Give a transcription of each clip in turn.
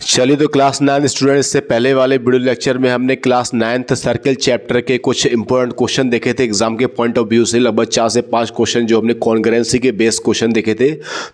चलिए तो class 9 student, इससे पहले वाले वीडियो लेक्चर में हमने क्लास 9th सर्कल चैप्टर के कुछ इंपॉर्टेंट क्वेश्चन देखे थे एग्जाम के पॉइंट ऑफ व्यू से। लगभग 4 से 5 क्वेश्चन जो हमने कॉन्करेंसी के बेस क्वेश्चन देखे थे।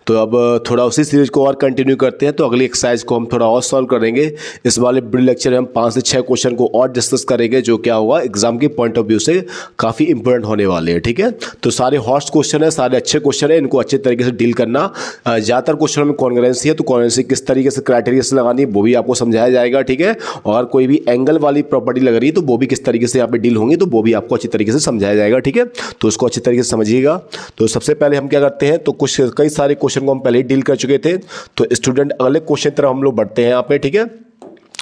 तो अब थोड़ा उसी सीरीज को और कंटिन्यू करते हैं। तो अगली एक्सरसाइज को हम थोड़ा और सॉल्व करेंगे। इस वाले वीडियो लेक्चर में हम 5 से 6 क्वेश्चन को और डिस्कस करेंगे, जो क्या होगा एग्जाम के पॉइंट ऑफ व्यू से काफ़ी इंपॉर्टेंट होने वाले हैं। ठीक है, तो सारे हॉट क्वेश्चन है, सारे अच्छे क्वेश्चन है, इनको अच्छे तरीके से डील करना। ज़्यादातर क्वेश्चन में कॉन्करेंसी है, तो कॉन्करेंसी किस तरीके से क्राइटेरिया से लगानी है वो भी आपको समझाया जाएगा। ठीक है, और कोई भी एंगल वाली प्रॉपर्टी लग रही है तो वो भी किस तरीके से यहाँ पे डील होंगी, तो वो भी आपको अच्छी तरीके से समझाया जाएगा। ठीक है, तो उसको अच्छी तरीके से समझिएगा। तो सबसे पहले हम क्या करते हैं, तो कई सारे क्वेश्चन को हम पहले ही डील कर चुके थे। तो स्टूडेंट अगले क्वेश्चन तरफ हम लोग बढ़ते हैं यहाँ पे। ठीक है,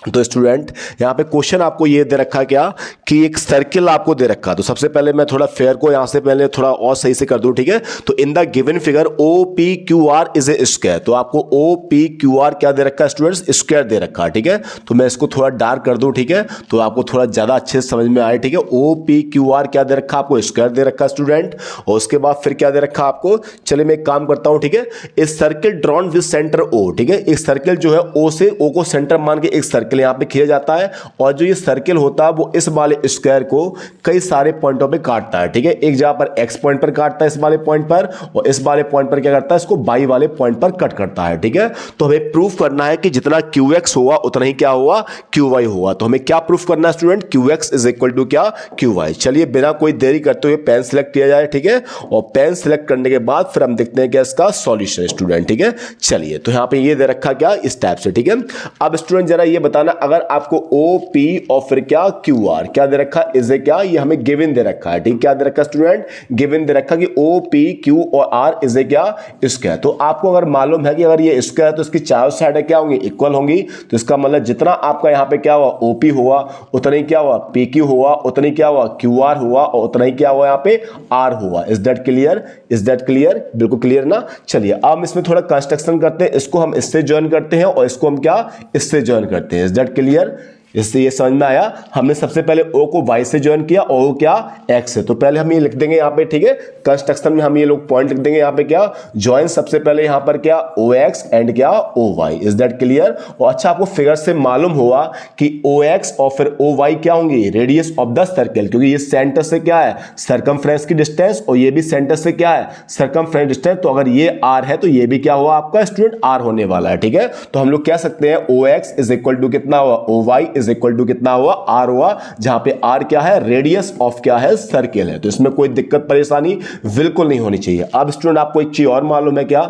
तो स्टूडेंट यहाँ पे क्वेश्चन आपको ये दे रखा है क्या कि एक सर्किल आपको दे रखा है। तो सबसे पहले मैं थोड़ा फेयर को यहाँ से पहले थोड़ा और सही से कर दूं। ठीक है, तो in the given figure O P Q R is a square. तो आपको ओ पी क्यू आर क्या दे रखा है स्टूडेंट्स, स्क्वायर दे रखा है। ठीक है, तो मैं इसको थोड़ा डार्क कर दूं। ठीक है, तो आपको थोड़ा ज्यादा अच्छे से समझ में आए। ठीक है, ओ पी क्यू आर क्या दे रखा है आपको, स्क्वायर दे रखा है स्टूडेंट। और उसके बाद फिर क्या दे रखा है आपको, चलिए मैं एक काम करता हूं। ठीक है, एक circle drawn with centre O. ठीक है, एक सर्किल जो है ओ से ओ को सेंटर मान के एक सर्किल यहाँ पे खींचा जाता है, और जो ये सर्किल होता है वो इस वाले स्क्वायर को कई सारे पॉइंटों पे काटता है। ठीक है, एक जगह पर एक्स पॉइंट पर काटता है इस वाले पॉइंट पर, और इस वाले पॉइंट पर क्या करता है, इसको वाई वाले पॉइंट पर कट करता है। ठीक है, तो हमें प्रूफ करना है कि जितना क्यू एक्स होगा उतना ही क्या होगा, क्यू वाई होगा। तो हमें क्या प्रूफ करना है student, Q X is equal to क्या, क्यू वाई। चलिए बिना कोई देरी करते हुए पेन सिलेक्ट किया जाए। ठीक है, और पेन सिलेक्ट करने के बाद फिर हम देखते हैं क्या इसका सॉल्यूशन स्टूडेंट। ठीक है, चलिए तो यहां पे ये दे रखा क्या इस टाइप से। ठीक है, अब स्टूडेंट जरा ये बताना, अगर आपको ओ पी और फिर क्या क्यू आर क्या दे रखा, इज ए क्या, ये हमें गिवन दे रखा है। ठीक, क्या दे रखा स्टूडेंट, गिवन दे रखा कि ओ पी क्यू और आर इज ए क्या, स्क्वायर। तो आपको अगर मालूम है कि अगर ये स्क्वायर है तो इसकी चारों साइड क्या होंगी, इक्वल होंगी। तो इसका मतलब जितना आपका यहां पे क्या हुआ ओपी हुआ, उतना ही क्या हुआ पी क्यू हुआ, उतना ही क्या हुआ क्यू आर हुआ, और उतना ही क्या हुआ यहाँ पे आर हुआ। Is that clear, is that clear, बिल्कुल क्लियर ना। चलिए अब हम इसमें थोड़ा कंस्ट्रक्शन करते हैं, इसको हम इससे ज्वाइन करते हैं और इसको हम क्या इससे ज्वाइन करते हैं। इज दैट क्लियर, इससे ये समझ में आया। हमने सबसे पहले O को Y से ज्वाइन किया, O क्या X से। तो पहले हम ये लिख देंगे यहाँ पे। ठीक है, कंस्ट्रक्शन में हम ये लोग पॉइंट लिख देंगे यहाँ पे क्या, ज्वाइन सबसे पहले यहाँ पर क्या OX एंड क्या OY। Is that clear. और अच्छा आपको फिगर से मालूम हुआ कि OX और फिर OY क्या होंगी, रेडियस ऑफ द सर्कल, क्योंकि ये सेंटर से क्या है सर्कमफ्रेंस की डिस्टेंस, और ये भी सेंटर से क्या है सर्कमफ्रेंस डिस्टेंस। तो अगर ये R है तो ये भी क्या हुआ आपका स्टूडेंट R होने वाला है। ठीक है, तो हम लोग कह सकते हैं OX इज इक्वल टू कितना हुआ, OY इज इक्वल टू कितना हुआ, आर हुआ, जहां पे आर क्या है रेडियस ऑफ क्या है सर्किल है। तो इसमें कोई दिक्कत परेशानी बिल्कुल नहीं होनी चाहिए। अब स्टूडेंट आपको एक चीज और मालूम है क्या,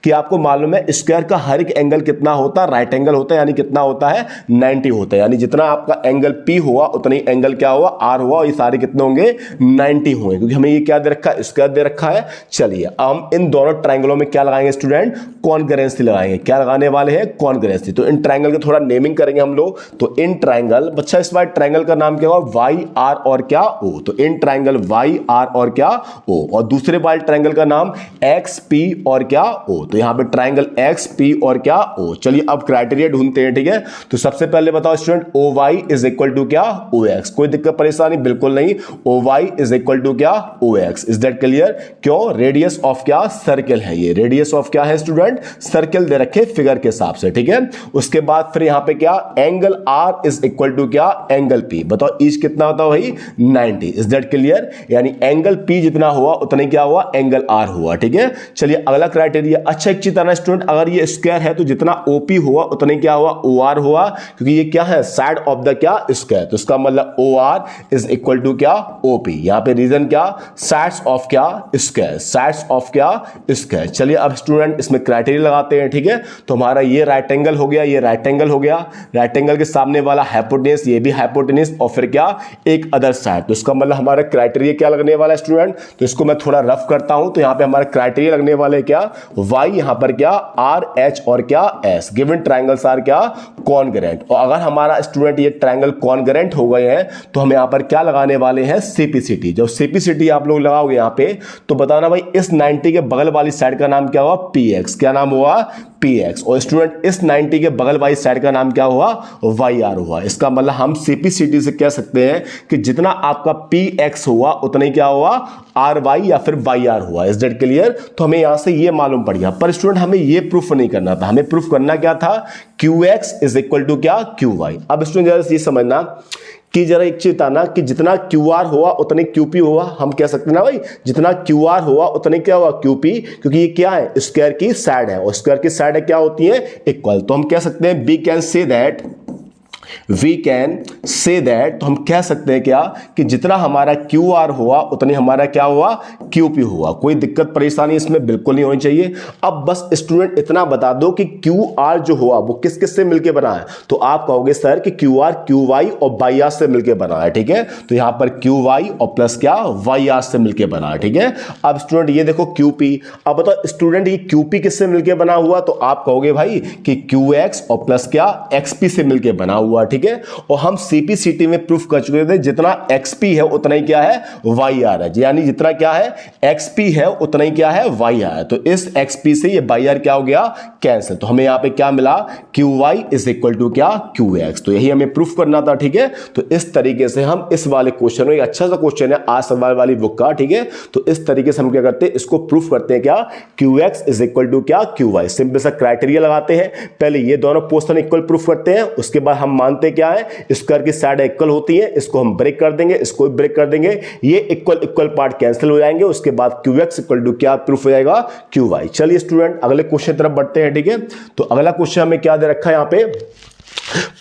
कि आपको मालूम है स्क्वायर का हर एक एंगल कितना होता है, राइट एंगल होता है, यानी कितना होता है 90 होता है। यानी जितना आपका एंगल P हुआ उतना ही एंगल क्या हुआ R हुआ, और ये सारे कितने होंगे 90 होंगे, क्योंकि हमें ये क्या दे रखा है स्क्वायर दे रखा है। चलिए अब हम इन दोनों ट्रायंगलों में क्या लगाएंगे स्टूडेंट, कॉन्करेंसी लगाएंगे। क्या लगाने वाले हैं, कॉन्करेंसी। तो इन ट्रायंगल के थोड़ा नेमिंग करेंगे हम लोग। तो इन ट्रायंगल बच्चा इस बार ट्रायंगल का नाम क्या होगा, वाई आर और क्या ओ। तो इन ट्रायंगल वाई आर और क्या ओ, और दूसरे वाले ट्रायंगल का नाम एक्स पी और क्या ओ। तो यहां पे ट्रायंगल एक्स पी और क्या ओ। चलिए अब क्राइटेरिया ढूंढते हैं। ठीक है, तो सबसे पहले बताओ student O Y is equal to क्या ओ एक्स। कोई दिक्कत परेशानी बिल्कुल नहीं, O Y is equal to क्या O X. Is that clear. क्यों, रेडियस ऑफ क्या सर्कल है, ये रेडियस ऑफ क्या है स्टूडेंट सर्कल दे रखे फिगर के हिसाब से। ठीक है, उसके बाद फिर यहां पे क्या angle R is equal to क्या एंगल P। बताओ ईच कितना होता है भाई 90। इज दैट क्लियर, यानी एंगल P जितना हुआ उतना ही क्या हुआ एंगल R हुआ। ठीक है, चलिए अगला क्राइटेरिया। अच्छा एक चीज ना स्टूडेंट, अगर ये स्क्वायर है तो जितना OP हुआ उतना ही क्या हुआ OR हुआ, क्योंकि ये क्या है साइड ऑफ द क्या स्क्वायर। तो इसका मतलब OR इज इक्वल टू क्या OP। यहां पे रीजन क्या साइड्स ऑफ क्या स्क्वायर, साइड्स ऑफ क्या स्क्वायर। चलिए अब स्टूडेंट इसमें क्राइटेरिया लगाते हैं। ठीक है, तो हमारा ये राइट एंगल हो गया, ये राइट एंगल हो गया, राइट एंगल के सामने वाला हाइपोटेन्यूस, ये भी हाइपोटेन्यूस, और फिर क्या एक अदर साइड। तो इसका मतलब हमारा क्राइटेरिया क्या लगने वाला है स्टूडेंट, तो इसको मैं थोड़ा रफ करता हूं। तो यहां पे हमारा क्राइटेरिया लगने वाले क्या y, यहां पर क्या r h और क्या s। गिवन ट्रायंगल्स आर क्या कॉन्ग्रुएंट। और अगर हमारा स्टूडेंट ये ट्रायंगल कॉन्ग्रुएंट हो गए हैं तो हम यहां पर क्या लगाने वाले हैं सीपीसीटी। जब सीपीसीटी आप लोग लगाओगे यहां पे तो बताना भाई इस 90 के बगल वाली साइड का नाम क्या हुआ px। क्या नाम हुआ px। और स्टूडेंट इस 90 के बगल वाली साइड का नाम क्या हुआ yr हुआ। इसका मतलब हम CPCT से कह सकते हैं कि जितना आपका PX हुआ उतना ही क्या हुआ, RY या फिर YR हुआ। Is that clear? तो हमें यहां से ये मालूम पड़ गया। पर स्टूडेंट हमें ये प्रूफ नहीं करना था, हमें प्रूफ करना क्या था, QX इज इक्वल टू क्या, QY। अब स्टूडेंट जरा ये समझना कि जरा एक चीज बताना कि जितना QR हुआ उतने QP हुआ। हम कह सकते हैं ना भाई, जितना QR हुआ उतने क्या हुआ, QP, क्योंकि ये क्या है, स्क्वायर की साइड है, और स्क्वायर की साइड क्या होती है, इक्वल। तो हम कह सकते हैं वी कैन से दैट, तो हम कह सकते हैं क्या कि जितना हमारा QR हुआ उतनी हमारा क्या हुआ, QP हुआ। कोई दिक्कत परेशानी इसमें बिल्कुल नहीं होनी चाहिए। अब बस स्टूडेंट इतना बता दो कि QR जो हुआ वो किस किस से मिलके बना है, तो आप कहोगे सर कि QR QY और YR से मिलके बना है, ठीक है। तो यहां पर QY और प्लस क्या, YR से मिलके बना है, ठीक है। अब स्टूडेंट ये देखो QP, अब बताओ स्टूडेंट ये QP किससे मिलके बना हुआ, तो आप कहोगे भाई कि QX और प्लस क्या, XP से मिलके बना हुआ, ठीक है। और हम CPCT में प्रूफ कर चुके थे जितना XP है उतना ही क्या है, YR है, यानी जितना क्या है XP है उतना ही क्या है, YR है। तो इस XP से ये YR क्या हो गया, कैंसिल। तो हमें यहां पे क्या मिला, QY इज इक्वल टू क्या, QX। तो यही हमें प्रूफ करना था, ठीक है। तो इस तरीके से हम इस वाले क्वेश्चन में, अच्छा सा क्वेश्चन है आज सवाल वाली बुक का, ठीक है। तो इस तरीके से हम क्या करते हैं, इसको प्रूफ करते हैं क्या, QX इज इक्वल टू क्या, QY। सिंपल सा क्राइटेरिया लगाते हैं, पहले ये दोनों पोर्शन इक्वल प्रूफ करते हैं, उसके बाद हम मानते क्या है, स्क्वायर की साइड इक्वल होती है, इसको हम ब्रेक कर देंगे, इसको भी ब्रेक कर देंगे, ये इक्वल इक्वल पार्ट कैंसिल हो जाएंगे, उसके बाद QX इक्वल टू क्या प्रूफ हो जाएगा, QY। चलिए स्टूडेंट अगले क्वेश्चन तरफ बढ़ते हैं, ठीक है। तो अगला क्वेश्चन हमें क्या दे रखा है यहाँ पे,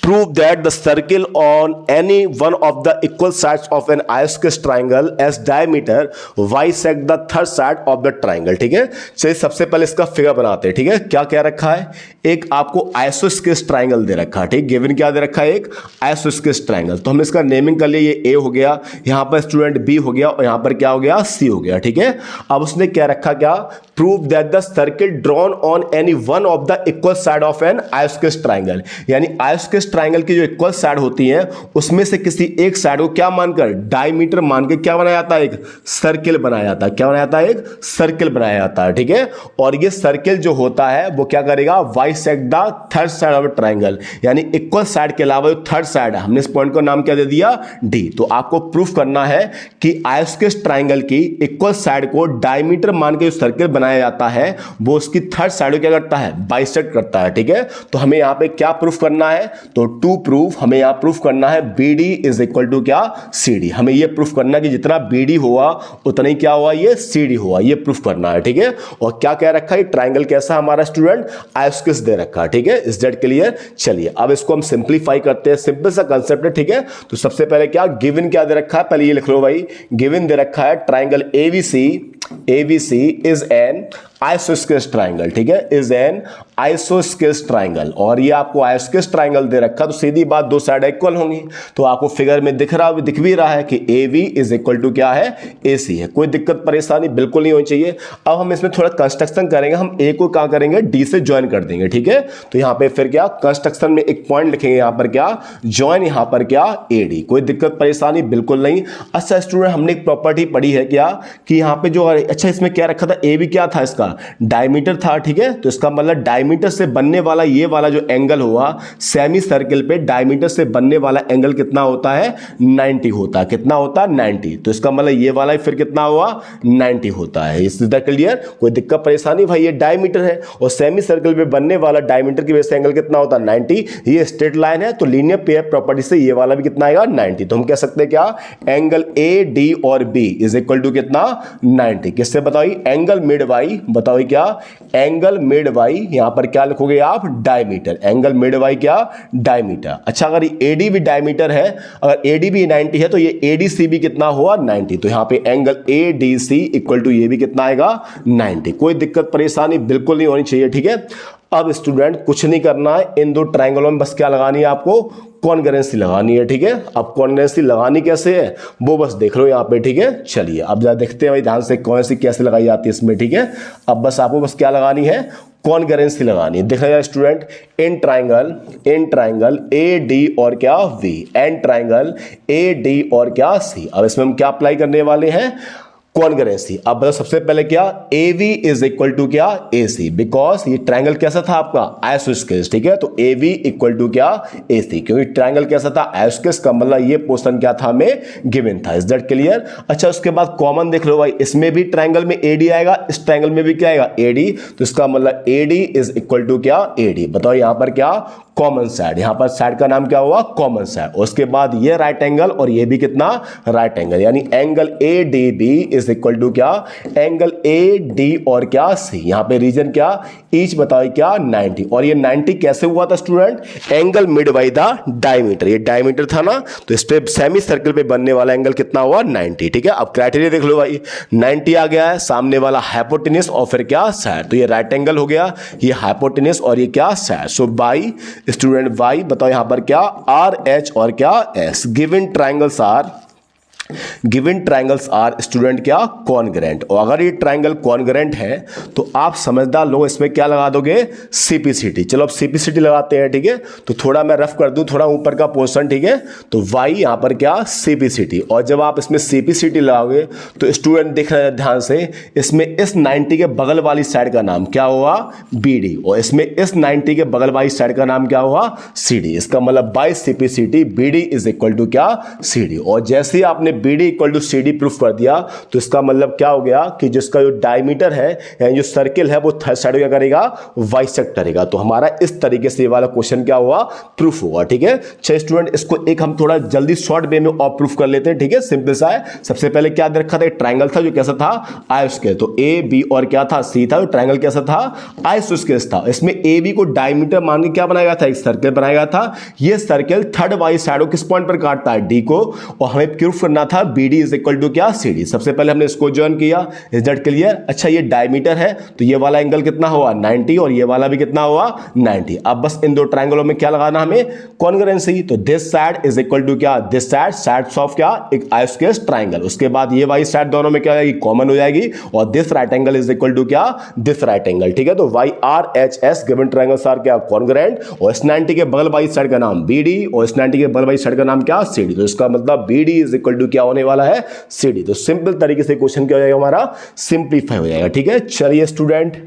prove that the circle on any one of the equal sides of an isosceles triangle as diameter bisect the third side of the triangle, ठीक है। चलिए सबसे पहले इसका फिगर बनाते हैं, ठीक है। क्या क्या रखा है, एक आपको आइसोस्केलेस ट्राइंगल दे रखा है, ठीक। गिवन क्या दे रखा है, एक आइसोस्केलेस ट्राइंगल। तो हमने इसका नेमिंग कर लिया, ये A हो गया, यहां पर स्टूडेंट B हो गया, और यहां पर क्या हो गया, C हो गया, ठीक है। अब उसने क्या रखा, क्या, prove that the circle drawn on any one of the equal side of an isosceles triangle, यानी आइसोस्केलेस ट्राइंगल की जो इक्वल साइड होती है उसमें से किसी एक साइड को क्या मानकर, डायमीटर मान के क्या बनाया जाता है, एक सर्किल बनाया जाता है। क्या बनाया जाता है, एक सर्किल बनाया जाता है, ठीक है। और ये सर्किल जो होता है वो क्या करेगा, bisect the third side of triangle, यानी इक्वल साइड के अलावा जो थर्ड साइड है, हमने इस पॉइंट का नाम क्या दे दिया, D। तो आपको प्रूफ करना है कि आइसोस्केलेस ट्राइंगल की इक्वल साइड को डायमीटर मान के जो सर्किल बनाया जाता है वो उसकी थर्ड साइड को क्या करता है, बाइसेक्ट करता है, ठीक है। तो हमें यहां पे क्या प्रूफ करना है, तो टू प्रूफ हमें यहां प्रूफ करना है BD इज इक्वल टू क्या, CD। हमें यह प्रूफ करना है कि जितना BD हुआ उतना ही क्या हुआ, ये CD हुआ, ये प्रूफ करना है, ठीक है। और क्या कह रखा है, ट्राइंगल कैसा हमारा स्टूडेंट, आइसोस्केलेस दे रखा है, ठीक है। Is that clear? चलिए अब इसको हम सिंपलीफाई करते हैं, सिंपल सा कंसेप्ट है, ठीक है। तो सबसे पहले क्या, गिवन क्या दे रखा है, पहले ये लिख लो भाई, गिवन दे रखा है triangle ABC is an isosceles triangle, ठीक है, इज एन आइसोस्केलेस ट्राइंगल। और ये आपको आइसोस्केलेस ट्राइंगल दे रखा, तो सीधी बात दो साइड इक्वल होंगी। तो आपको फिगर में दिख भी रहा है कि AB इज इक्वल टू क्या है, AC है। कोई दिक्कत परेशानी बिल्कुल नहीं होनी चाहिए। अब हम इसमें थोड़ा कंस्ट्रक्शन करेंगे, हम A को क्या करेंगे, D से ज्वाइन कर देंगे, ठीक है। तो यहाँ पे फिर क्या, कंस्ट्रक्शन में एक पॉइंट लिखेंगे, यहाँ पर क्या, ज्वाइन, यहाँ पर क्या, AD। कोई दिक्कत परेशानी बिल्कुल नहीं। अच्छा स्टूडेंट हमने एक प्रॉपर्टी पढ़ी है क्या, कि यहाँ पे जो, अच्छा इसमें क्या रखा था, AB क्या था, इसका डायमीटर था, ठीक है। तो इसका मतलब डायमीटर से बनने वाला ये वाला जो एंगल हुआ सेमी सर्किल पे, डायमीटर से बनने वाला एंगल कितना होता है, 90 होता है। कितना होता है, 90। तो इसका मतलब ये वाला फिर कितना हुआ, 90 होता है। Is that clear? कोई दिक्कत परेशानी, भाई ये डायमीटर है और सेमी सर्किल पे बनने वाला डायमीटर की वजह से एंगल कितना होता है, 90। ये स्ट्रेट लाइन है तो लीनियर पेयर प्रॉपर्टी से ये वाला भी कितना आएगा, 90। तो हम कह सकते हैं क्या, एंगल AD और B इज इक्वल टू कितना, 90। किससे बताइए, एंगल मिड वाई, बताओ क्या, एंगल मिड वाई, यहां पर क्या लिखोगे आप, डायमीटर। एंगल मिड वाई क्या, डायमीटर। अच्छा अगर AD भी डायमीटर है, अगर AD भी 90 है तो ये ADC भी कितना हुआ, 90। तो यहां पे एंगल ADC इक्वल टू ये भी कितना आएगा, 90। कोई दिक्कत परेशानी बिल्कुल नहीं होनी चाहिए, ठीक है। अब स्टूडेंट कुछ नहीं करना है, इन दो ट्राइंगलों में बस क्या लगानी है आपको, कॉन्ग्रुएंसी लगानी है, ठीक है। अब कॉन्ग्रुएंसी लगानी कैसे है वो बस देख लो यहाँ पे, ठीक है। चलिए अब जरा देखते हैं भाई ध्यान से कॉन्ग्रुएंसी कैसे लगाई जाती है इसमें, ठीक है। अब बस आपको बस क्या लगानी है, कॉन्ग्रुएंसी लगानी है। देखा जाए स्टूडेंट, इन ट्राइंगल AD और क्या V, एन ट्राइंगल AD और क्या C। अब इसमें हम क्या अप्लाई करने वाले हैं, कॉन्ग्रेंसी। अब बताओ सबसे पहले क्या, AV इज इक्वल टू क्या, AC, बिकॉज ये ट्रायंगल कैसा था आपका, आइसोस्केलेस, ठीक है। तो AV इक्वल टू क्या, AC, क्योंकि ट्रायंगल कैसा था, आइसोस्केलेस का मतलब ये पोर्शन क्या था हमें गिवन था। Is that clear. अच्छा उसके बाद कॉमन देख लो भाई, इसमें भी ट्रायंगल में AD आएगा, इस ट्रायंगल में भी क्या आएगा, AD, तो इसका मतलब AD इज इक्वल टू क्या, AD। बताओ यहां पर क्या, कॉमन साइड, यहां पर साइड का नाम क्या हुआ, कॉमन साइड। उसके बाद ये राइट एंगल और ये भी कितना, राइट एंगल, यानी angle ADB is equal to क्या, एंगल AD और क्या C। यहां पे रीजन क्या, ईच बताओ क्या, 90। और ये 90 कैसे हुआ था student, angle mid by the diameter, ये डायमीटर था ना, तो इस पे सेमी सर्कल पे बनने वाला एंगल कितना हुआ, 90, ठीक है। अब क्राइटेरिया देख लो भाई, 90 आ गया है, सामने वाला हाइपोटेनस और फिर क्या, साइड, तो ये राइट एंगल हो गया, ये हाइपोटेनस और ये क्या, side. So by student Y, बताओ यहां पर क्या, RH और क्या, S। Given triangles are student क्या, कॉन्ग्रेंट। और अगर ये ट्राइंगल कॉन्ग्रेंट है तो आप समझदार लोग इसमें क्या लगा दोगे, CPCT। चलो अब CPCT लगाते हैं, ठीक है। तो थोड़ा मैं रफ कर दूं, थोड़ा ऊपर का पोर्शन, ठीक है। तो Y यहां पर क्या, CPCT। और जब आप इसमें CPCT लगाओगे तो स्टूडेंट देख रहे हैं ध्यान से, इसमें इस 90 के बगल वाली साइड का नाम क्या हुआ, BD, और इसमें इस 90 के बगल वाली साइड का नाम क्या हुआ, CD। इसका मतलब by CPCT BD is equal to क्या, CD। और जैसे ही आपने BD equal to CD proof कर दिया तो इसका मतलब क्या हो गया कि जिसका जो डायमीटर है यानी जो सर्किल है वो थर्ड साइड क्या करेगा, बाइसेक्ट करेगा। तो हमारा इस तरीके से ये वाला क्वेश्चन क्या हुआ, प्रूफ हुआ, ठीक है। छह स्टूडेंट, इसको एक हम थोड़ा जल्दी शॉर्ट वे में और प्रूफ कर लेते हैं, ठीक है। सिंपल सा है। सबसे पहले क्या दे रखा था, एक ट्रायंगल था जो कैसा था, आइसोस्केलेस। तो AB और क्या था, C था। ट्रायंगल कैसा था, आइसोस्केलेस था। इसमें AB को डायमीटर मान के क्या बनाया गया था, एक सर्कल बनाया गया था। ये सर्कल थर्ड वाली साइड किस पॉइंट पर काटता है, D को, और हमें प्रूफ करना था BD इज इक्वल टू क्या, CD। सबसे पहले हमने इसको ज्वाइन किया, इज दैट क्लियर। अच्छा ये डायमीटर है तो ये वाला एंगल कितना हुआ, 90, और ये वाला भी कितना हुआ, 90। अब बस इन दो ट्रायंगलों में क्या लगाना हमें, कॉन्ग्रुएंसी। तो this side is equal to क्या, दिस साइड, साइड्स ऑफ क्या, एक आइसोस्केलेस ट्रायंगल। उसके बाद ये वाली साइड दोनों में क्या आएगी, कॉमन हो जाएगी, और this right angle is equal to क्या, दिस राइट एंगल, ठीक है। तो YRHS गिवन ट्रायंगल्स आर क्या, कॉन्ग्रुएंट, और इस 90 के बगल वाली साइड का नाम BD और इस 90 के बगल वाली साइड का नाम क्या, CD। तो इसका मतलब BD इज इक्वल टू क्या होने वाला है, CD। तो सिंपल तरीके से क्वेश्चन क्या हो जाएगा हमारा, सिंपलीफाई हो जाएगा, ठीक है। चलिए स्टूडेंट,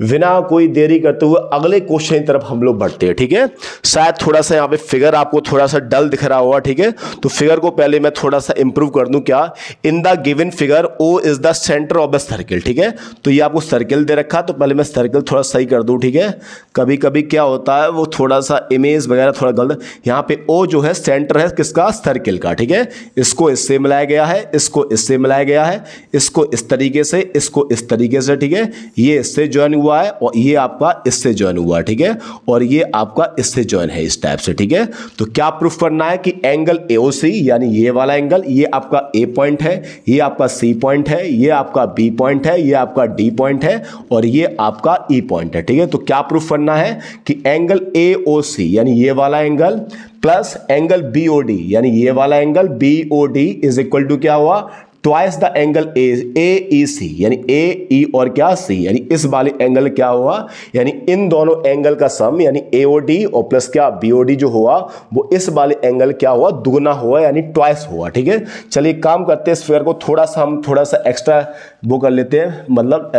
बिना कोई देरी करते हुए अगले क्वेश्चन की तरफ हम लोग बढ़ते हैं, ठीक है। शायद थोड़ा सा यहाँ पे फिगर आपको थोड़ा सा डल दिख रहा होगा, ठीक है। तो फिगर को पहले मैं थोड़ा सा इंप्रूव कर दूं, क्या, इन the given figure O is the centre of the circle, ठीक है। तो ये आपको सर्किल दे रखा, तो पहले मैं सर्किल थोड़ा सही कर दूं, ठीक है। कभी कभी क्या होता है वो थोड़ा सा इमेज वगैरह थोड़ा गलत। यहाँ पे O जो है सेंटर है किसका, सर्किल का, ठीक है। इसको इससे मिलाया गया है, इसको इससे मिलाया गया है, इसको इस तरीके से, इसको इस तरीके से, ठीक है। ये इससे ज्वाइन हुआ है और ये आपका इससे ज्वाइन हुआ, ठीक है। और ये आपका इससे ज्वाइन है इस टाइप से, ठीक है। तो क्या प्रूफ करना है कि एंगल AOC यानी ये वाला एंगल, ये आपका A पॉइंट है, ये आपका C पॉइंट है, ये आपका B पॉइंट है, ये आपका D पॉइंट है, और ये आपका E पॉइंट है, ठीक है। तो क्या प्रूफ करना है कि एंगल AOC यानी ये वाला एंगल प्लस एंगल BOD यानी ये वाला angle BOD is equal to क्या हुआ, ट्वाइस द एंगल AEC यानी AE और क्या C, यानी इस वाले एंगल क्या हुआ, यानी इन दोनों एंगल का सम यानी AOD और प्लस क्या BOD जो हुआ वो इस वाले एंगल क्या हुआ, दुगना हुआ यानी ट्वाइस हुआ, ठीक है। चलिए काम करते हैं, इस फिगर को थोड़ा सा हम थोड़ा सा एक्स्ट्रा वो कर लेते हैं, मतलब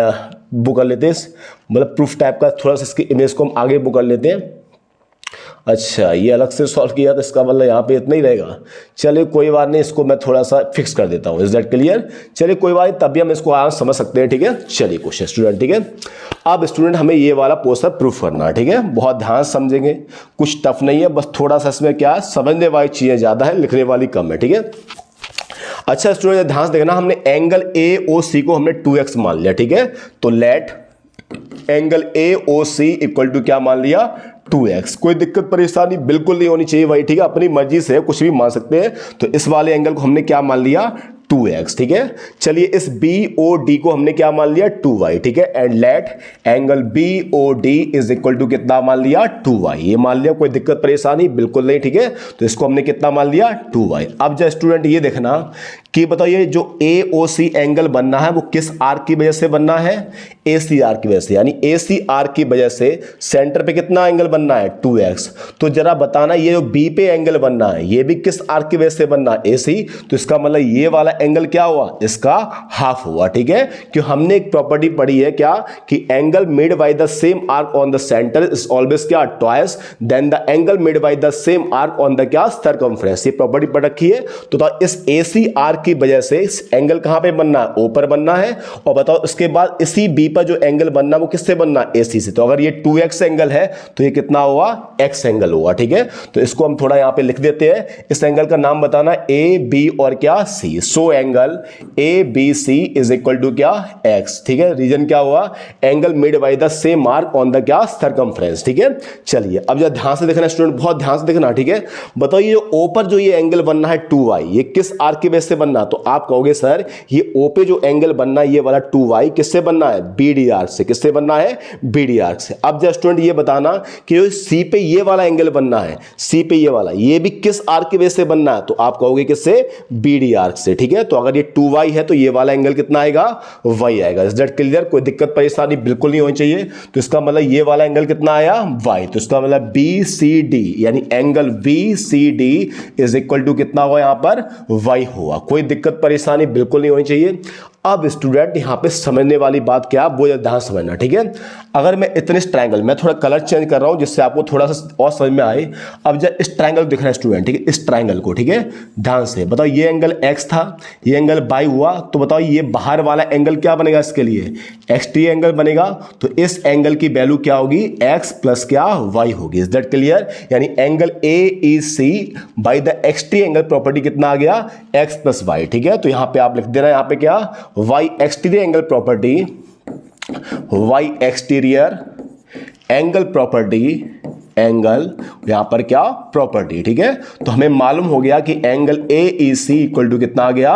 वो कर लेते हैं, मतलब प्रूफ टाइप का थोड़ा सा इसकी इमेज को हम आगे वो कर लेते हैं। अच्छा ये अलग से सॉल्व किया तो इसका मतलब यहाँ पे इतना ही रहेगा। चलिए कोई बात नहीं, इसको मैं थोड़ा सा फिक्स कर देता हूँ, इज दैट क्लियर। चलिए कोई बात नहीं, तब भी हम इसको आज समझ सकते हैं, ठीक है। चलिए क्वेश्चन स्टूडेंट, ठीक है। अब स्टूडेंट हमें ये वाला पोस्टर प्रूफ करना है, ठीक है। बहुत ध्यान समझेंगे, कुछ टफ नहीं है, बस थोड़ा सा इसमें क्या है, समझने वाली चीजें ज्यादा है, लिखने वाली कम है, ठीक है। अच्छा स्टूडेंट ध्यान से देखना, हमने एंगल AOC को हमने 2x मान लिया, ठीक है। तो let angle AOC equal to क्या मान लिया, 2x। कोई दिक्कत परेशानी बिल्कुल नहीं होनी चाहिए भाई, ठीक है। अपनी मर्जी से कुछ भी मान सकते हैं। तो इस वाले एंगल को हमने क्या मान लिया, 2x, ठीक है। चलिए इस BOD को हमने क्या मान लिया, 2y, ठीक है। And let angle BOD is equal to कितना मान लिया, 2y। ये मान लिया, कोई दिक्कत परेशानी बिल्कुल नहीं, ठीक है। तो इसको हमने कितना मान लिया, 2y। अब जो स्टूडेंट ये देखना कि बताइए जो AOC एंगल बनना है वो किस आर्क की वजह से बनना है, AC आर्क की वजह से, यानी AC आर्क की वजह से सेंटर पे कितना एंगल बनना है, 2x। तो जरा बताना ये जो B पे एंगल बनना है ये भी किस आर्क की वजह से बनना है, AC। तो इसका मतलब ये वाला एंगल क्या हुआ, इसका हाफ हुआ। ठीक है, क्यों हमने एक प्रॉपर्टी पढ़ी है क्या कि angle made by the same arc on the centre is always क्या, twice than the angle made by the same arc on the क्या, सर्कमफ्रेंस। ये प्रॉपर्टी पढ़ रखी है। तो इस एसी आर्क की वजह से एंगल कहां पे बनना है, ओ पर बनना है। और बताओ उसके बाद इसी बी पर जो एंगल बनना वो किससे बनना, एसी से। तो अगर ये 2x एंगल है तो ये कितना हुआ, x एंगल हुआ। ठीक है, तो इसको हम थोड़ा यहां पे लिख देते हैं। इस एंगल का नाम बताना ए बी और क्या, C. So angle A B C is equal to क्या, x। ठीक है, रीजन क्या हुआ, angle made by the same arc on the क्या, सर्कमफ्रेंस। ठीक है, चलिए अब जरा ध्यान से देखना स्टूडेंट, बहुत ध्यान से देखना। ठीक है, बताओ ये ओ पर जो ये एंगल बनना है 2y, ये किस आर्क की बेस से बनना, तो आप कहोगे सर ये ओ पे जो एंगल बनना है ये वाला 2y किससे बनना है, बीडी आर्क से। किससे बनना है, बीडी आर्क से। अब जरा स्टूडेंट ये बताना कि जो सी पे ये वाला एंगल बनना है, सी पे ये वाला, ये भी किस आर्क की बेस से बनना है, तो आप कहोगे किससे, बीडी आर्क से। ठीक है, तो अगर ये 2y है तो ये वाला एंगल कितना आएगा, y आएगा। इज दैट क्लियर, कोई दिक्कत परेशानी बिल्कुल नहीं होनी चाहिए। तो इसका मतलब ये वाला एंगल कितना आया, y। तो इसका मतलब BCD यानी angle BCD is equal to कितना हुआ यहां पर, y हुआ। कोई दिक्कत परेशानी बिल्कुल नहीं होनी चाहिए। अब स्टूडेंट यहां पे समझने वाली बात क्या, वो ध्यान समझना। ठीक है, अगर मैं इतने ट्रायंगल, मैं थोड़ा कलर चेंज कर रहा हूं जिससे आपको थोड़ा सा और समझ में आए। अब जब इस ट्रायंगल दिख रहा है स्टूडेंट, ठीक है, इस ट्रायंगल को, ठीक है, ध्यान से बताओ ये एंगल x था, ये एंगल y हुआ। तो बताओ ये बाहर वाला एंगल क्या बनेगा, इसके लिए XT एंगल बनेगा। तो इस एंगल की वैल्यू क्या होगी, x प्लस क्या, y होगी। इज दैट क्लियर, यानी angle AEC by the XT angle property कितना आ गया, x प्लस y। ठीक है, तो यहां पे आप लिख देना, यहां पे क्या, y exterior angle property, y exterior angle property, angle यहां पर क्या, प्रॉपर्टी। ठीक है, तो हमें मालूम हो गया कि एंगल AEC इक्वल टू कितना आ गया,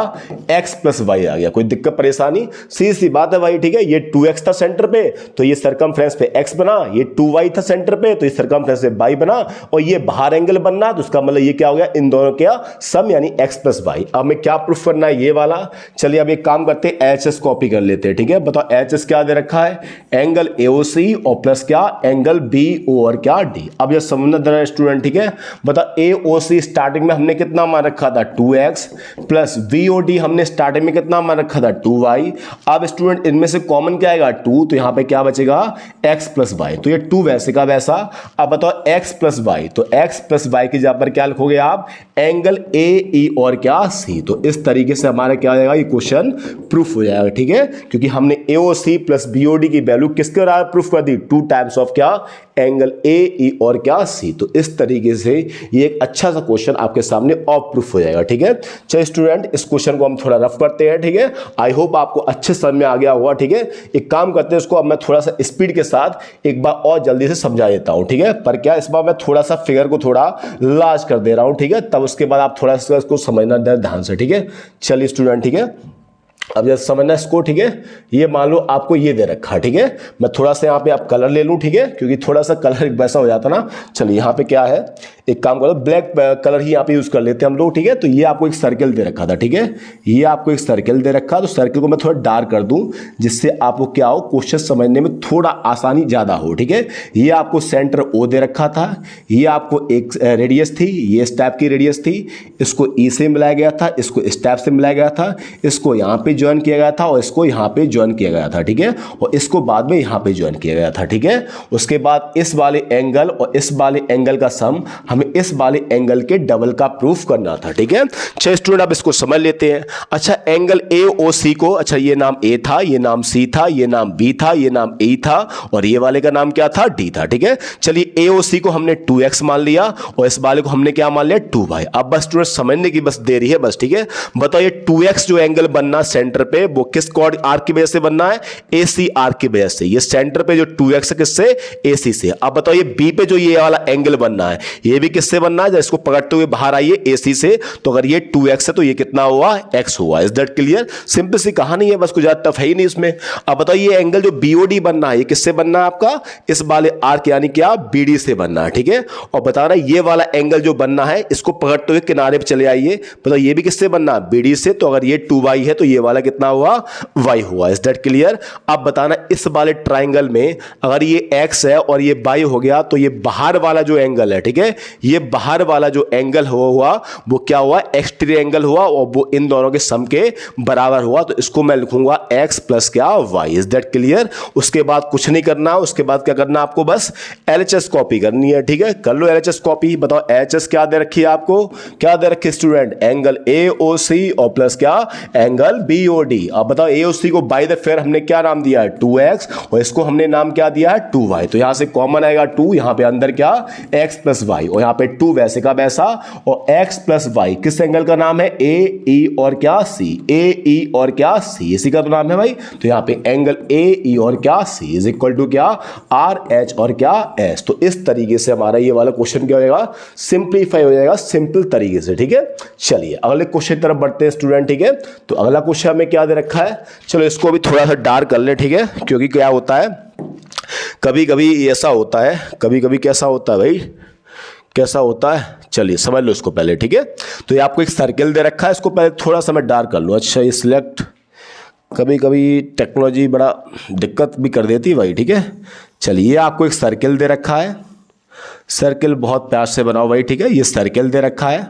x प्लस वाई आ गया। कोई दिक्कत परेशानी, सी बात है भाई। ठीक है, ये 2x था सेंटर पे तो ये सर्कमफ्रेंस पे x बना, ये 2y था सेंटर पे तो ये सर्कमफ्रेंस पे y बना, और ये बाहर एंगल बनना तो उसका मतलब ये क्या हो गया, इन दोनों क्या सम यानी x प्लस वाई। अब हमें क्या प्रूफ करना है, ये वाला। चलिए अब एक काम करते हैं, HS कॉपी कर लेते हैं। ठीक है, बताओ HS क्या दे रखा है, एंगल AOC और प्लस क्या, एंगल BO और क्या, D। अब ये समझना जरा स्टूडेंट। ठीक है, बता AOC स्टार्टिंग में हमने कितना मान रखा था, 2x प्लस BOD हमने स्टार्टिंग में कितना मान रखा था, 2y। अब स्टूडेंट इनमें से कॉमन क्या आएगा, 2, तो यहां पे क्या बचेगा, x प्लस वाई। तो ये 2 वैसे का वैसा। अब बताओ x प्लस वाई, तो x प्लस वाई की जगह पर क्या लिखोगे आप, एंगल AE और क्या, C। तो इस तरीके से हमारा क्या आएगा, ये क्वेश्चन प्रूफ हो जाएगा। ठीक है, क्योंकि हमने AOC प्लस BOD की वैल्यू किसके द्वारा प्रूफ कर दी, 2 टाइम्स ऑफ क्या, एंगल AE और क्या, C। तो इस तरीके से ये एक अच्छा सा क्वेश्चन आपके सामने और प्रूफ हो जाएगा। ठीक है, चलिए स्टूडेंट इस क्वेश्चन को हम थोड़ा रफ करते हैं। ठीक है, आई होप आपको अच्छे समझ में आ गया होगा। ठीक है, एक काम करते हैं, इसको अब मैं थोड़ा सा स्पीड के साथ एक बार और जल्दी से समझा देता हूं। ठीक है, पर क्या इस बार मैं थोड़ा सा फिगर को थोड़ा लार्ज कर दे रहा हूं। ठीक है, तब उसके बाद आप थोड़ा सा इसको समझना ध्यान से। ठीक है, चलिए स्टूडेंट, ठीक है, अब जब समझना इसको। ठीक है, ये मान लो आपको ये दे रखा है। ठीक है, मैं थोड़ा सा यहाँ पे आप कलर ले लूँ। ठीक है, क्योंकि थोड़ा सा कलर वैसा हो जाता ना। चलिए यहाँ पे क्या है, एक काम करो, ब्लैक कलर ही यहाँ पे यूज कर लेते हैं हम लोग। ठीक है, तो ये आपको एक सर्कल दे रखा था। ठीक है, ये आपको एक सर्कल दे रखा, तो सर्कल को मैं थोड़ा डार्क कर दूं जिससे आपको क्या हो, क्वेश्चन समझने में थोड़ा आसानी ज्यादा हो। ठीक है, ये आपको सेंटर O दे रखा था, ये आपको एक रेडियस थी, ये इस टाइप की रेडियस थी, इसको E से मिलाया गया था, इसको इस टाइप से मिलाया गया था, इसको यहाँ पे ज्वाइन किया गया था और इसको यहाँ पे ज्वाइन किया गया था। ठीक है, और इसको बाद में यहाँ पे ज्वाइन किया गया था। ठीक है, उसके बाद इस वाले एंगल और इस वाले एंगल का सम हमें इस वाले एंगल के डबल का प्रूफ करना था। ठीक है, चलिए स्टूडेंट अब इसको समझ लेते हैं। अच्छा, एंगल AOC को, अच्छा ये नाम A था, ये नाम C था, ये नाम B था, ये नाम E था और ये वाले का नाम क्या था, D था। ठीक है, चलिए AOC को हमने 2x मान लिया और इस वाले को हमने क्या मान लिया, 2y। अब बस स्टूडेंट समझने की बस देरी है बस। ठीक है, बताओ ये 2x जो एंगल बनना सेंटर पे वो किस कॉर्ड आर्क की वजह से बनना है, AC आर्क की वजह से। ये सेंटर पे जो 2x है किससे, AC से। अब बताओ ये B पे जो ये वाला एंगल बनना है ये भी किससे बनना है, जब इसको पकड़ते हुए बाहर आइए AC से, तो अगर ये 2x है तो ये कितना हुआ, x हुआ। इज दैट क्लियर, सिंपल सी कहानी है, बस कुछ ज्यादा टफ है ही नहीं इसमें। अब बताओ ये एंगल जो BOD बनना है ये किससे बनना है आपका, इस वाले आर्क यानी क्या, BD से बनना है। ठीक है, और बताना ये वाला एंगल जो बनना है इसको पकड़ते हुए किनारे पे चले आइए, बताओ ये भी किससे बनना है, BD से। तो अगर ये 2y है तो ये वाला वाला कितना हुआ, y हुआ। Is that clear? अब बताना इस वाले ट्राइंगल में अगर ये x है और ये y हो गया तो ये बाहर वाला जो एंगल है, ठीक है, ये बाहर वाला जो एंगल हुआ वो क्या हुआ, एक्सटीरियर एंगल हुआ और वो इन दोनों के सम के बराबर हुआ। तो इसको मैं लिखूंगा x प्लस क्या, y। Is that clear? उसके बाद कुछ नहीं करना, उसके बाद क्या करना आपको, बस LHS कॉपी करनी है। ठीक है, कर लो LHS कॉपी। बताओ LHS क्या दे रखी है आपको, क्या दे रखी स्टूडेंट, एंगल AOC और प्लस क्या, एंगल BOD। अब बताओ AOC को बाय द फिर हमने क्या नाम दिया है, 2x, और इसको हमने नाम क्या दिया है, 2y। तो यहां से कॉमन आएगा 2, यहां पे अंदर क्या, x प्लस y, और यहां पे 2 वैसे का वैसा, और x प्लस y किस एंगल का नाम है, AE और क्या C, AE और क्या C, इसी का तो नाम है भाई। तो यहां पे एंगल AE और क्या C इज इक्वल टू क्या, RH और क्या S। तो इस तरीके से हमारा ये वाला क्वेश्चन क्या हो जाएगा, सिंप्लीफाई हो जाएगा सिंपल तरीके से। ठीक है, चलिए अगले क्वेश्चन की तरफ बढ़ते हैं स्टूडेंट। ठीक है, तो अगला क्वेश्चन हमें क्या दे रखा है, चलो इसको भी थोड़ा सा डार्क कर ले। ठीक है, क्योंकि क्या होता है, कभी कभी ऐसा होता है, कभी कभी कैसा होता है भाई, कैसा होता है, चलिए समझ लो इसको पहले। ठीक है, तो ये आपको एक सर्कल दे रखा है, इसको पहले थोड़ा सा मैं डार्क कर लूँ। अच्छा, ये सिलेक्ट, कभी कभी टेक्नोलॉजी बड़ा दिक्कत भी कर देती है भाई। ठीक है, चलिए आपको एक सर्कल दे रखा है, सर्कल बहुत प्यार से बनाओ भाई। ठीक है, ये सर्कल दे रखा है,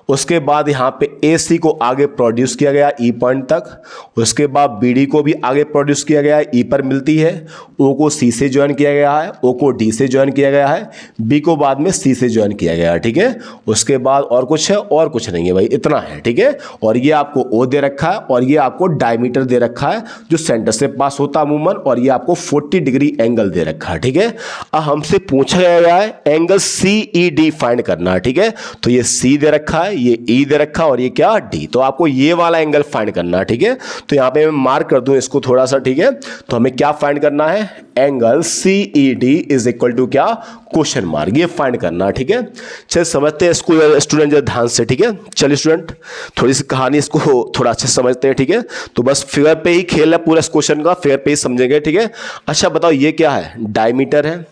उसके बाद यहाँ पे AC को आगे प्रोड्यूस किया गया E पॉइंट तक, उसके बाद BD को भी आगे प्रोड्यूस किया गया है, E पर मिलती है, O को C से ज्वाइन किया गया है, O को D से ज्वाइन किया गया है, B को बाद में C से ज्वाइन किया गया है। ठीक है, उसके बाद और कुछ है, और कुछ नहीं है भाई, इतना है। ठीक है, और ये आपको O दे रखा है, और ये आपको डायमीटर दे रखा है जो सेंटर से पास होता है अमूमन, और ये आपको 40 डिग्री एंगल दे रखा है। ठीक है, अब हमसे पूछा गया है एंगल CED फाइंड करना है। ठीक है, तो ये C दे रखा है, ये E दे रखा है, और ये क्या D, तो आपको ये वाला एंगल फाइंड करना है। ठीक है, तो यहां पे मैं मार्क कर दूं इसको थोड़ा सा। ठीक है, तो हमें क्या फाइंड करना है, angle CED is equal to क्या, क्वेश्चन मार्क, ये फाइंड करना। ठीक है, चलिए समझते हैं इसको स्टूडेंट जरा ध्यान से। ठीक है, चलिए स्टूडेंट थोड़ी सी कहानी इसको थोड़ा अच्छे से समझते हैं। ठीक है, तो बस फिगर पे ही खेल है पूरा इस क्वेश्चन का, फिगर पे ही समझेंगे। ठीक है, अच्छा बताओ ये क्या है, डायमीटर है,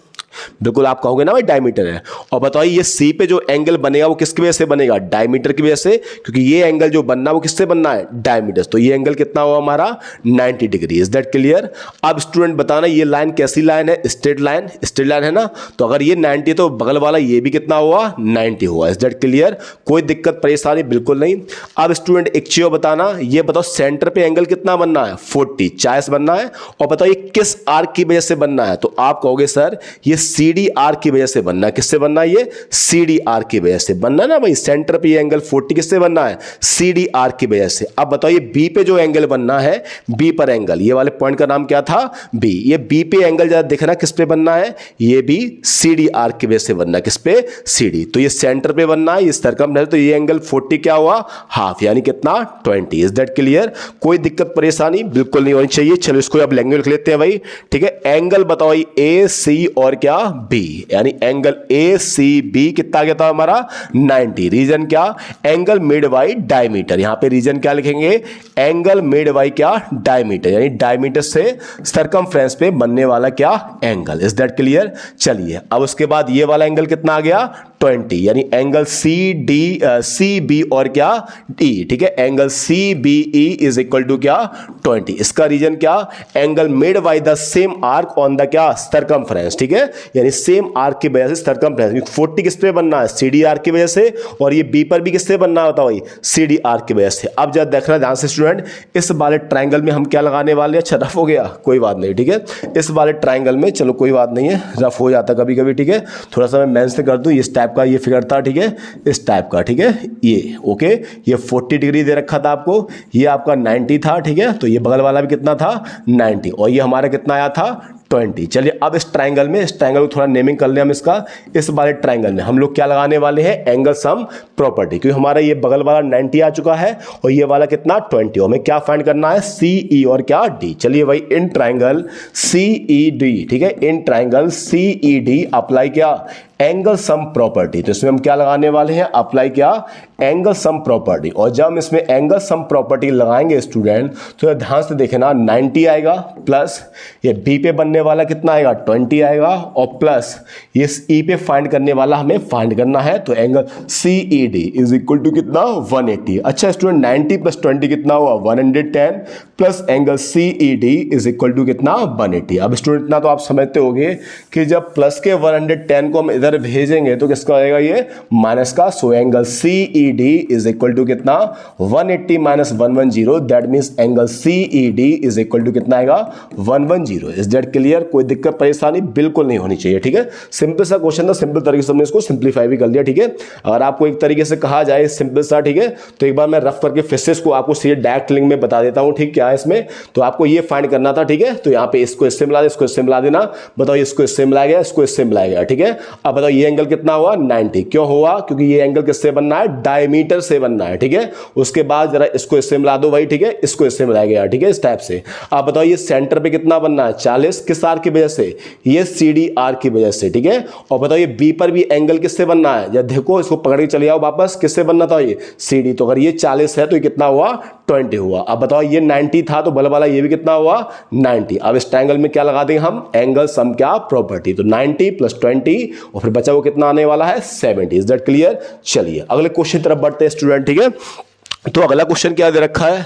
बिल्कुल आप कहोगे ना भाई डायमीटर है। और बताओ ये C पे जो एंगल बनेगा वो किसकी वजह से बनेगा, डायमीटर की वजह से, क्योंकि ये एंगल जो बनना वो किससे बनना है, डायमीटर। तो ये एंगल कितना हुआ हमारा, 90 डिग्री। Is that clear? अब स्टूडेंट बताना ये लाइन कैसी लाइन है, स्ट्रेट लाइन, स्ट्रेट लाइन है ना, तो अगर ये 90 है तो बगल वाला ये भी कितना हुआ, 90 हुआ। Is that clear? कोई दिक्कत परेशानी बिल्कुल नहीं। अब स्टूडेंट एक चीज बताना, ये बताओ सेंटर पे एंगल कितना बनना है, 40, 40 बनना है, और बताओ ये किस आर्क की वजह से बनना है, तो आप कहोगे सर ये CDR की वजह से बनना है। किससे बनना है, ये CDR की वजह से बनना है ना भाई, सेंटर पे ये एंगल 40 किससे बनना है, CDR की वजह से। अब बताओ ये B पे जो एंगल बनना है, B पर एंगल, ये वाले पॉइंट का नाम क्या था, B, ये B पे एंगल जरा देखना किस पे बनना है, ये भी CDR की वजह से बनना है, किस पे, CD। तो ये सेंटर पे बनना है, ये सर्कमफ्रेंस, तो ये एंगल 40 क्या हुआ, हाफ, यानी कितना, 20। Is that clear? कोई दिक्कत परेशानी बिल्कुल नहीं होनी चाहिए। चलो इसको अब लैंग्वेज लिख लेते हैं भाई। ठीक है, एंगल बताओ AC और क्या, B, यानी एंगल ACB कितना गया था हमारा, 90। रीजन क्या, एंगल मेड बाई डायमीटर, यहां पे रीजन क्या लिखेंगे, एंगल मेड बाई क्या, डायमीटर, यानी डायमीटर से सर्कमफ्रेंस पे बनने वाला क्या, एंगल। Is that clear? चलिए अब उसके बाद ये वाला एंगल कितना आ गया, 20, यानी एंगल CB और क्या, D। ठीक है, angle CBE is equal to क्या, 20। इसका रीजन क्या, angle made by the same arc on the क्या, सर्कमफ्रेंस। ठीक है, यानी सेम आर्क की वजह से सर्कमफ्रेंस, 40 किस पे बनना है, CDR की वजह से, और ये B पर भी किससे बनना होता है भाई, CDR की वजह से। अब जब देखना ध्यान से स्टूडेंट, इस वाले ट्राइंगल में हम क्या लगाने वाले हैं, अच्छा रफ हो गया, कोई बात नहीं। ठीक है, इस वाले ट्राइंगल में चलो कोई बात नहीं है, रफ हो जाता कभी कभी। ठीक है, थोड़ा सा मैं मेंशन कर दूं, इस टाइप का ये फिगर था। ठीक है, इस टाइप का। ठीक है, ये ओके, ये 40 डिग्री दे रखा था आपको, ये आपका 90 था। ठीक है, तो ये बगल वाला भी कितना था, 90, और ये हमारा कितना आया था, 20। चलिए अब इस ट्राइंगल में, इस ट्राइंगल को थोड़ा नेमिंग कर लें हम इसका। इस वाले ट्राइंगल में हम लोग क्या लगाने वाले हैं, एंगल सम प्रॉपर्टी, क्योंकि हमारा ये बगल वाला 90 आ चुका है और ये वाला कितना, 20। हमें क्या फाइंड करना है, CE और क्या, D। चलिए भाई इन ट्राइंगल CED, ठीक है, इन ट्राइंगल CED अप्लाई क्या, एंगल सम प्रॉपर्टी। तो इसमें हम क्या लगाने वाले हैं, अप्लाई क्या, एंगल सम प्रॉपर्टी। और जब हम इसमें एंगल सम प्रॉपर्टी लगाएंगे स्टूडेंट, तो ध्यान से देखना 90 आएगा, प्लस ये बी पे बनने वाला कितना आएगा 20 आएगा, और प्लस ये ई पे फाइंड करने वाला हमें फाइंड करना है। तो angle C E D is equal to कितना 180। अच्छा स्टूडेंट 90 प्लस 20 कितना हुआ 110, plus angle C E D is equal to कितना 180। अब स्टूडेंट इतना तो आप समझते होंगे कि जब प्लस के 110 को हम इधर भेजेंगे तो किसका आएगा, ये माइनस का। So angle C E D is equal to कितना 180 minus 110, that means angle C E D is equal to कितना आएगा 110। Is that clear? कोई दिक्कत परेशानी बिल्कुल नहीं होनी चाहिए, ठीक है। सिंपल सा क्वेश्चन था, सिंपल तरीके से हमने इसको सिंप्लीफाई भी कर दिया, ठीक है। अगर आपको एक तरीके से कहा जाए सिंपल सा, ठीक है, तो एक बार मैं रफ करके फिर से इसको आपको सीधे डायरेक्ट लिंक में बता देता हूं, ठीक, क्या है इसमें। तो आपको ये फाइंड करना था, ठीक है। तो यहाँ पे इसको इससे मिला दे, इसको इससे मिला देना, बताओ इसको इससे मिलाया गया, इसको इससे मिलाया गया, ठीक है। अब बताओ ये एंगल कितना हुआ 90, क्यों हुआ, क्योंकि ये एंगल किससे बनना है, डायमीटर से बनना है, ठीक है। उसके बाद जरा इसको इससे मिला दो भाई, ठीक है, इसको इससे मिलाया गया, ठीक है, इस टाइप से। अब बताओ ये सेंटर पे कितना बनना है 40, किस आर की वजह से, ये सी डी आर की वजह से, ठीक है। और बताओ ये बी पर भी एंगल किससे बनना है, या देखो इसको पकड़ के चले आओ वापस, किससे बनना था ये सी डी। तो अगर ये 40 है तो ये कितना हुआ 20 हुआ। अब बताओ ये 90 था तो बल वाला ये भी कितना हुआ 90। अब इस ट्रायंगल में क्या लगा देंगे हम, एंगल सम क्या प्रॉपर्टी। तो 90 प्लस 20 और फिर बचा वो कितना आने वाला है 70। Is that clear? चलिए अगले क्वेश्चन तरफ बढ़ते हैं स्टूडेंट, ठीक है। तो अगला क्वेश्चन क्या दे रखा है,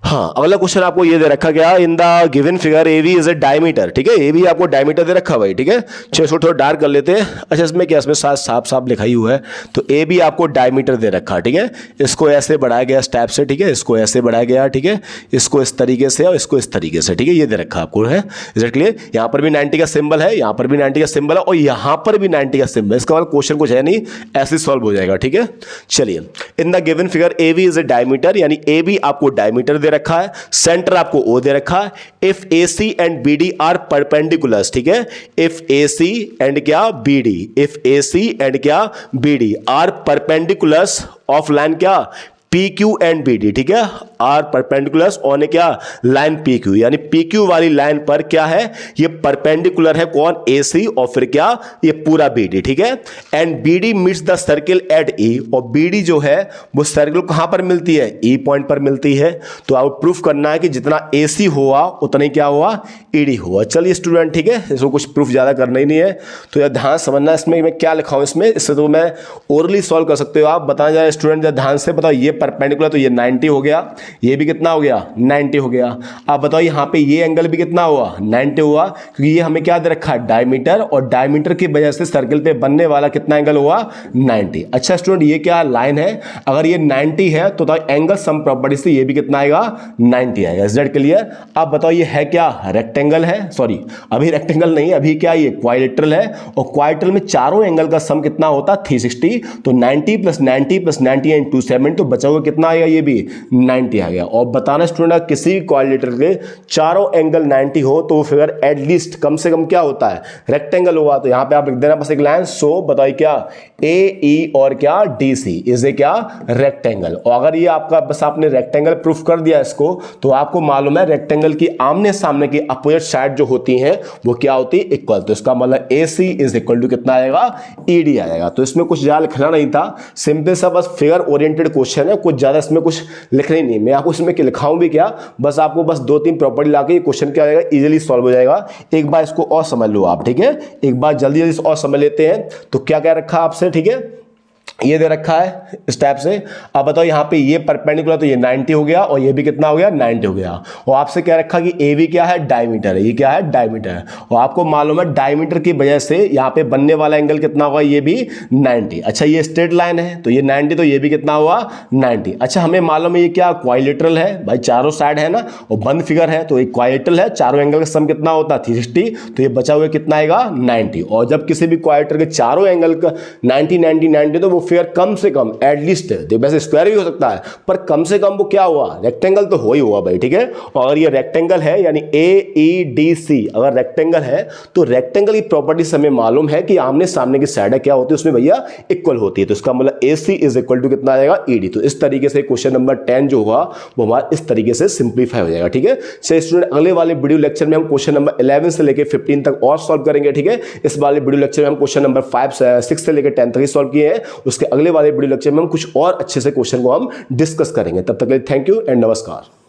हाँ अगला क्वेश्चन आपको ये दे रखा गया, इन the given figure A V is a diameter, ठीक है। ए वी आपको डायमीटर दे रखा भाई, ठीक है। चलो इसको थोड़ा डार्क कर लेते हैं। अच्छा इसमें क्या, इसमें साफ साफ लिखा ही हुआ है। तो ए बी आपको डायमीटर दे रखा, ठीक है। इसको ऐसे बढ़ाया गया इस टाइप से, ठीक है, इसको ऐसे बढ़ाया गया, ठीक है, इसको इस तरीके से और इसको इस तरीके से, ठीक है, ये दे रखा आपको है। एग्जैक्टली यहाँ पर भी 90 का सिंबल है, यहाँ पर भी 90 का सिंबल है, और यहाँ पर भी 90 का सिंबल है। इसका मतलब क्वेश्चन कुछ है नहीं, ऐसे सॉल्व हो जाएगा, ठीक है। चलिए इन the given figure A V is a diameter, यानी ए बी आपको डायमीटर दे रखा है, सेंटर आपको ओ दे रखा है। If A C and B D are perpendiculars, ठीक है। इफ ए सी एंड क्या B D, if A C and क्या B D are perpendiculars of line क्या P Q and B D, ठीक है, आर परपेंडिकुलर्स ऑन क्या line P Q, यानी P Q वाली लाइन पर क्या है, ये परपेंडिकुलर है कौन, ए सी, और फिर क्या ये पूरा बी डी, ठीक है। And B D meets the circle at E, और बी डी जो है वो सर्किल कहां पर मिलती है, ई पॉइंट पर मिलती है। तो आपको प्रूफ करना है कि जितना ए सी हुआ उतना ही क्या हुआ ई डी हुआ। चलिए स्टूडेंट, ठीक है, इसको कुछ प्रूफ ज्यादा करना ही नहीं है। तो यार ध्यान समझना इसमें मैं क्या लिखा हूं इसमें, इससे तो मैं ओरली सॉल्व कर सकते हो आप। बताया जाए स्टूडेंट ध्यान से, बताओ ये परपेंडिकुलर तो ये 90 हो गया, ये भी कितना हो गया 90 हो गया। आप बताओ यहाँ पे ये एंगल भी कितना हुआ 90 हुआ, क्योंकि ये हमें क्या दे रखा है डायमीटर, और डायमीटर की वजह से सर्कल पे बनने वाला कितना एंगल हुआ 90। अच्छा स्टूडेंट ये क्या लाइन है, अगर ये 90 है तो एंगल सम प्रॉपर्टी से ये भी कितना आएगा 90 आएगा। Is that clear? आप बताओ ये है क्या रेक्टेंगल है, सॉरी अभी रेक्टेंगल नहीं, अभी क्या ये क्वाड्रिलेटरल है, और क्वाड्रिलेटरल में चारों एंगल का सम कितना होता 360। तो 90 प्लस 90 प्लस 90 एंड 270, तो बचा हुआ कितना आएगा, ये भी 90 आ गया। और बताना स्टूडेंट किसी भी क्वाड्रिलेटरल के चारों एंगल 90 हो तो वो फिगर एटलीस्ट कम से कम क्या होता है रेक्टेंगल हुआ। तो यहां पे आप लिख देना बस एक लाइन, सो बताइए क्या ए ई और क्या डी सी इज ए क्या रेक्टेंगल। और अगर ये आपका बस आपने रेक्टेंगल प्रूफ कर दिया इसको, तो आपको मालूम है रेक्टेंगल की आमने सामने की अपोजिट साइड जो होती है वो क्या होती है इक्वल। तो इसका मतलब ए सी इज इक्वल टू कितना आएगा ई डी आएगा। तो इसमें कुछ ज्यादा लिखना नहीं था, सिंपल सा बस फिगर ओरिएंटेड क्वेश्चन है, कुछ ज्यादा इसमें कुछ लिखना ही नहीं। मैं आपको इसमें लिखाऊं भी क्या, बस आपको बस 2-3 प्रॉपर्टी लाके ये क्वेश्चन क्या आएगा इजीली सॉल्व हो जाएगा। एक बार इसको और समझ लो आप, ठीक है, एक बार जल्दी जल्दी और समझ लेते हैं। तो क्या क्या रखा आपसे, ठीक है, ये दे रखा है इस टाइप से। अब बताओ यहाँ पे ये परपेंडिकुलर तो ये 90 हो गया, और ये भी कितना हो गया 90 हो गया। और आपसे क्या रखा कि ए भी क्या है डायमीटर है, ये क्या है डायमीटर है, और आपको मालूम है डायमीटर की वजह से यहाँ पे बनने वाला एंगल कितना होगा, ये भी 90। अच्छा ये स्ट्रेट लाइन है तो ये 90, तो ये भी कितना हुआ 90। अच्छा हमें मालूम है ये क्या क्वाड्रिलेटरल है भाई, चारों साइड है ना, और बंद फिगर है तो एक क्वाड्रिलेटरल है, चारों एंगल का सम कितना होता है 360, तो ये बचा हुआ कितना आएगा 90। और जब किसी भी क्वाड्रिलेटरल के चारों एंगल का 90 90 90 तो वो फिर कम से कम एटलीस्ट, वैसे स्क्वायर भी हो सकता है पर कम से कम वो क्या हुआ, रेक्टेंगल तो हो ही हुआ भाई, ठीक है। और अगर ये रेक्टेंगल है यानी AEDC अगर रेक्टेंगल है तो रेक्टेंगल की प्रॉपर्टीज हमें मालूम है कि आमने सामने की साइड क्या होती है उसमें भैया इक्वल होती है, तो इसका मतलब AC इज इक्वल टू कितना आएगा ED। तो इस तरीके से क्वेश्चन नंबर 10 जो हुआ वो हमारा इस तरीके से सिंप्लीफाई हो जाएगा, ठीक है। चलिए स्टूडेंट अगले वाले वीडियो लेक्चर में हम क्वेश्चन नंबर 11 से लेकर 15 तक और सॉल्व करेंगे, ठीक है। इस वाले वीडियो लेक्चर में हम क्वेश्चन नंबर 6 से लेकर 10 तक ही सॉल्व किए हैं, उसके अगले वाले वीडियो लेक्चर में हम कुछ और अच्छे से क्वेश्चन को हम डिस्कस करेंगे। तब तक के लिए थैंक यू एंड नमस्कार।